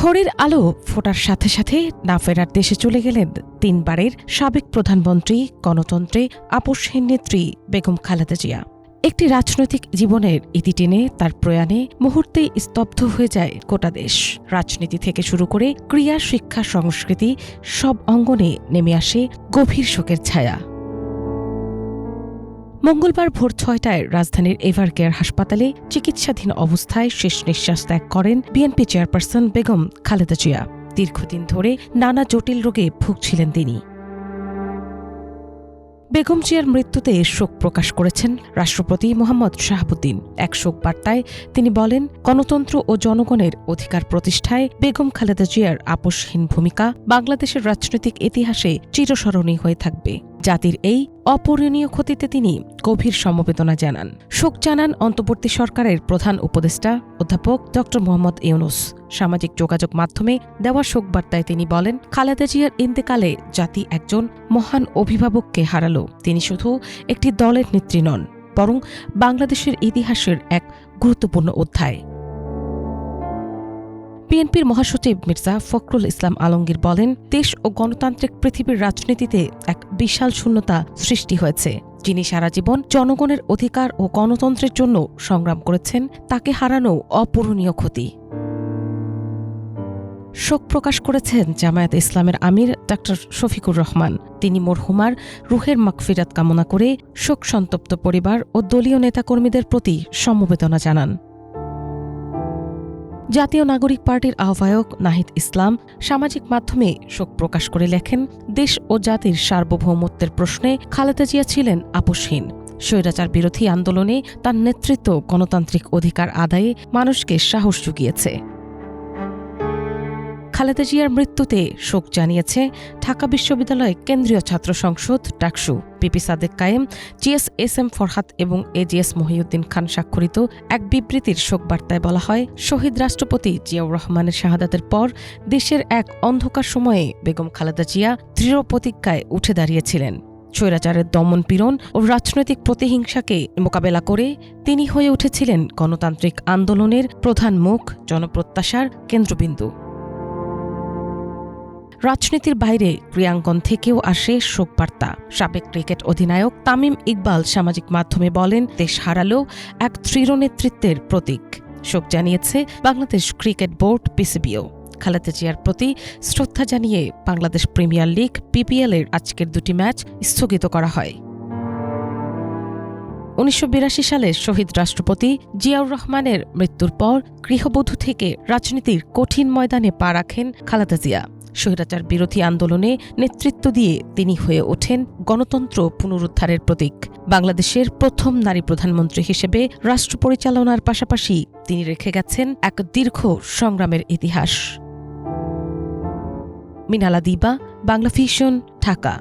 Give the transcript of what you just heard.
ভোরের আলো ফোটার সাথে সাথে না ফেরার দেশে চলে গেলেন তিনবারের সাবেক প্রধানমন্ত্রী, গণতন্ত্রে আপোষহীন নেত্রী বেগম খালেদা জিয়া। একটি রাজনৈতিক জীবনের ইতি টেনে তার প্রয়াণে মুহূর্তেই স্তব্ধ হয়ে যায় গোটা দেশ। রাজনীতি থেকে শুরু করে ক্রীড়া, শিক্ষা, সংস্কৃতি সব অঙ্গনে নেমে আসে গভীর শোকের ছায়া। মঙ্গলবার ভোর ৬টায় রাজধানীর এভারকেয়ার হাসপাতালে চিকিৎসাধীন অবস্থায় শেষ নিঃশ্বাস ত্যাগ করেন বিএনপি চেয়ারপারসন বেগম খালেদা জিয়া। দীর্ঘদিন ধরে নানা জটিল রোগে ভুগছিলেন তিনি। বেগম জিয়ার মৃত্যুতে শোক প্রকাশ করেছেন রাষ্ট্রপতি মোহাম্মদ শাহাবুদ্দিন। এক শোক বার্তায় তিনি বলেন, গণতন্ত্র ও জনগণের অধিকার প্রতিষ্ঠায় বেগম খালেদা জিয়ার আপোষহীন ভূমিকা বাংলাদেশের রাজনৈতিক ইতিহাসে চিরস্মরণীয় হয়ে থাকবে। জাতির এই অপূরণীয় ক্ষতিতে তিনি গভীর সমবেদনা জানান। শোক জানান অন্তর্বর্তী সরকারের প্রধান উপদেষ্টা অধ্যাপক ড মোহাম্মদ ইউনূস। সামাজিক যোগাযোগ মাধ্যমে দেওয়া শোক বার্তায় তিনি বলেন, খালেদা জিয়ার ইন্তেকালে জাতি একজন মহান অভিভাবককে হারালো। তিনি শুধু একটি দলের নেত্রী নন, বরং বাংলাদেশের ইতিহাসের এক গুরুত্বপূর্ণ অধ্যায়। বিএনপির মহাসচিব মির্জা ফখরুল ইসলাম আলমগীর বলেন, দেশ ও গণতান্ত্রিক পৃথিবীর রাজনীতিতে এক বিশাল শূন্যতা সৃষ্টি হয়েছে। যিনি সারা জীবন জনগণের অধিকার ও গণতন্ত্রের জন্য সংগ্রাম করেছেন, তাকে হারানো অপূরণীয় ক্ষতি। শোক প্রকাশ করেছেন জামায়াত ইসলামের আমির ডা শফিকুর রহমান। তিনি মরহুমার রুহের মাগফিরাত কামনা করে শোক সন্তপ্ত পরিবার ও দলীয় নেতাকর্মীদের প্রতি সমবেদনা জানান। জাতীয় নাগরিক পার্টির আহ্বায়ক নাহিদ ইসলাম সামাজিক মাধ্যমে শোক প্রকাশ করে লেখেন, দেশ ও জাতির সার্বভৌমত্বের প্রশ্নে খালেদা জিয়া ছিলেন আপোষহীন। স্বৈরাচার বিরোধী আন্দোলনে তার নেতৃত্ব গণতান্ত্রিক অধিকার আদায়ে মানুষকে সাহস জুগিয়েছে। খালেদা জিয়ার মৃত্যুতে শোক জানিয়েছে ঢাকা বিশ্ববিদ্যালয় কেন্দ্রীয় ছাত্র সংসদ ডাকসু। পিপি সাদেক কায়েম, GS/SM ফরহাদ এবং AGS মহিউদ্দিন খান স্বাক্ষরিত এক বিবৃতির শোক বার্তায় বলা হয়, শহীদ রাষ্ট্রপতি জিয়াউর রহমানের শাহাদাতের পর দেশের এক অন্ধকার সময়ে বেগম খালেদা জিয়া দৃঢ় প্রতিজ্ঞায় উঠে দাঁড়িয়েছিলেন। স্বৈরাচারের দমন পীড়ন ও রাজনৈতিক প্রতিহিংসাকে মোকাবেলা করে তিনি হয়ে উঠেছিলেন গণতান্ত্রিক আন্দোলনের প্রধান মুখ, জনপ্রত্যাশার কেন্দ্রবিন্দু। রাজনীতির বাইরে ক্রীড়াঙ্গন থেকেও আসে শোকবার্তা। সাবেক ক্রিকেট অধিনায়ক তামিম ইকবাল সামাজিক মাধ্যমে বলেন, দেশ হারালেও এক দৃঢ় নেতৃত্বের প্রতীক। শোক জানিয়েছে বাংলাদেশ ক্রিকেট বোর্ড, PCBও। খালেদা জিয়ার প্রতি শ্রদ্ধা জানিয়ে বাংলাদেশ প্রিমিয়ার লিগ BPL এর আজকের দুটি ম্যাচ স্থগিত করা হয়। ১৯৮২ সালে শহীদ রাষ্ট্রপতি জিয়াউর রহমানের মৃত্যুর পর গৃহবধূ থেকে রাজনীতির কঠিন ময়দানে পা রাখেন খালেদা জিয়া। স্বৈরাচার বিরোধী আন্দোলনে নেতৃত্ব দিয়ে তিনি হয়ে ওঠেন গণতন্ত্র পুনরুদ্ধারের প্রতীক। বাংলাদেশের প্রথম নারী প্রধানমন্ত্রী হিসেবে রাষ্ট্র পরিচালনার পাশাপাশি তিনি রেখে গেছেন এক দীর্ঘ সংগ্রামের ইতিহাস। মিনালা দিবা, বাংলা ভিশন, ঢাকা।